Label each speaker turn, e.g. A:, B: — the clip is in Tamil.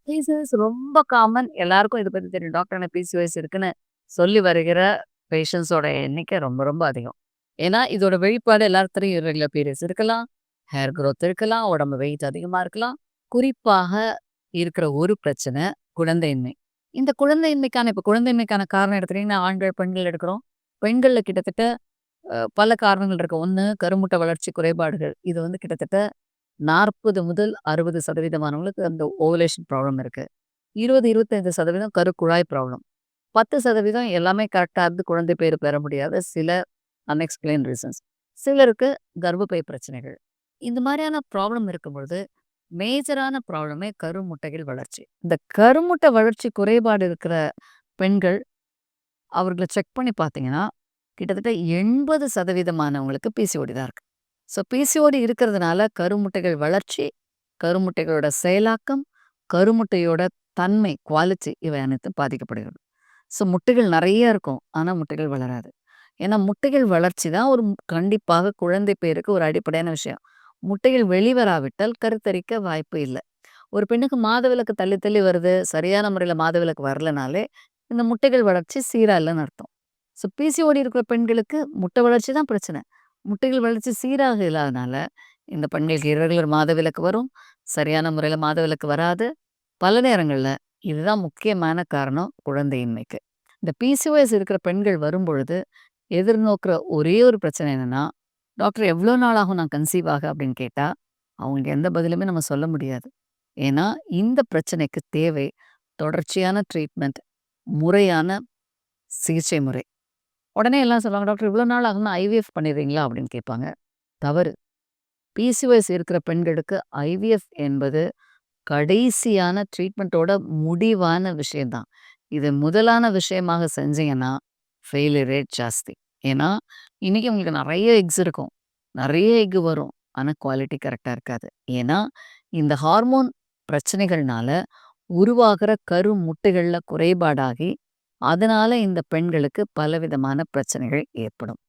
A: பிசிஓஎஸ் ரொம்ப காமன். எல்லாருக்கும் இத பத்தி தெரியும். டாக்டர் எனக்கு பிசிஓஎஸ் இருக்குன்னு சொல்லி வருகிற பேஷண்ட்ஸோட எண்ணிக்கை ரொம்ப ரொம்ப அதிகம். ஏன்னா, இதோட வெளிப்பாடு எல்லாத்துலயும் இர்ரெகுலர் பீரியட்ஸ் இருக்கலாம், ஹேர் குரோத் இருக்கலாம், உடம்பு வெயிட் அதிகமா இருக்கலாம். குறிப்பாக இருக்கிற ஒரு பிரச்சனை குழந்தையின்மை. இந்த குழந்தையின்மைக்கான இப்ப குழந்தையின்மைக்கான காரணம் எடுத்துட்டீங்கன்னா, ஆண்கள், பெண்கள் எடுக்கிறோம். பெண்கள்ல கிட்டத்தட்ட பல காரணங்கள் இருக்கு. ஒண்ணு கருமுட்டை வளர்ச்சி குறைபாடுகள். இது வந்து கிட்டத்தட்ட 40 முதல் 60% அந்த ஓவலேஷன் ப்ராப்ளம் இருக்கு. 20, 25% கருக்குழாய் ப்ராப்ளம். 10% எல்லாமே கரெக்ட்டா இருந்து குழந்தை பேறு பெற முடியாத சில அன்எக்ஸ்பிளைன்ட் ரீசன்ஸ். சிலருக்கு கர்ப்பப்பை பிரச்சனைகள். இந்த மாரியான ப்ராப்ளம் இருக்கும்பொழுது, மேஜரான ப்ராப்ளமே கருமுட்டைகள் வளர்ச்சி. இந்த கருமுட்டை வளர்ச்சி குறைபாடு இருக்கிற பெண்கள், அவர்கள செக் பண்ணி பார்த்தீங்கன்னா, கிட்டத்தட்ட 80% பிசிஓடி தான் இருக்கு. ஸோ பிசிஓடி இருக்கிறதுனால கருமுட்டைகள் வளர்ச்சி, கருமுட்டைகளோட செயலாக்கம், கருமுட்டையோட தன்மை, குவாலிட்டி இவை அனைத்தும் பாதிக்கப்படுகிறது. ஸோ முட்டைகள் நெறைய இருக்கும். ஆனா முட்டைகள் வளராது. ஏன்னா முட்டைகள் வளர்ச்சி தான் கண்டிப்பாக குழந்தை பேருக்கு ஒரு அடிப்படையான விஷயம். முட்டைகள் வெளிவராவிட்டால் கருத்தரிக்க வாய்ப்பு இல்ல. ஒரு பெண்ணுக்கு மாதவிலக்கு தள்ளி தள்ளி வருது, சரியான முறையில மாதவிலக்கு வரலனாலே, இந்த முட்டைகள் வளர்ச்சி சீரா இல்லன்னு அர்த்தம். ஸோ பிசிஓடி இருக்கிற பெண்களுக்கு முட்டை வளர்ச்சி தான் பிரச்சனை. முட்டைகள் வளர்ச்சி சீராக இல்லாதனால, இந்த பெண்களுக்கு இர்ரெகுலர் மாதவிலக்கு வரும். சரியான முறையில மாதவிலக்கு வராது. பல நேரங்கள்ல இதுதான் முக்கியமான காரணம் குழந்தையின்மைக்கு. இந்த பிசிஓஎஸ் இருக்கிற பெண்கள் வரும்பொழுது, எதிர்நோக்குற ஒரே ஒரு பிரச்சனை என்னன்னா, "டாக்டர் எவ்வளோ நாள் ஆகும் நான் கன்சீவ் ஆக?" அப்படின்னு கேட்டா, அவங்களுக்கு எந்த பதிலுமே நம்ம சொல்ல முடியாது. ஏன்னா, இந்த பிரச்சனைக்கு தேவை தொடர்ச்சியான ட்ரீட்மெண்ட், முறையான சிகிச்சை முறை. உடனே எல்லாம் சொல்லுவாங்க, "டாக்டர் இவ்வளோ நாள் ஆகும்னா ஐவிஎஃப் பண்ணிடுறீங்களா?" அப்படின்னு கேட்பாங்க. தவறு. பிசிஓஎஸ் இருக்கிற பெண்களுக்கு ஐவிஎஃப் என்பது கடைசியான ட்ரீட்மெண்ட்டோட முடிவான விஷயம் தான். இது முதலான விஷயமாக செஞ்சீங்கன்னா, ஃபெயிலியர் ரேட் ஜாஸ்தி. ஏன்னா, இன்னைக்கு உங்களுக்கு நெறைய எக்ஸ் இருக்கும். நெறைய எக் வரும். ஆனா குவாலிட்டி கரெக்ட்டா இருக்காது. ஏன்னா, இந்த ஹார்மோன் பிரச்சனைகள்னால உருவாகுற கரு முட்டைகள்ல குறைபாடாகி, அதனால இந்த பெண்களுக்கு பலவிதமான பிரச்சனைகள் ஏற்படும்.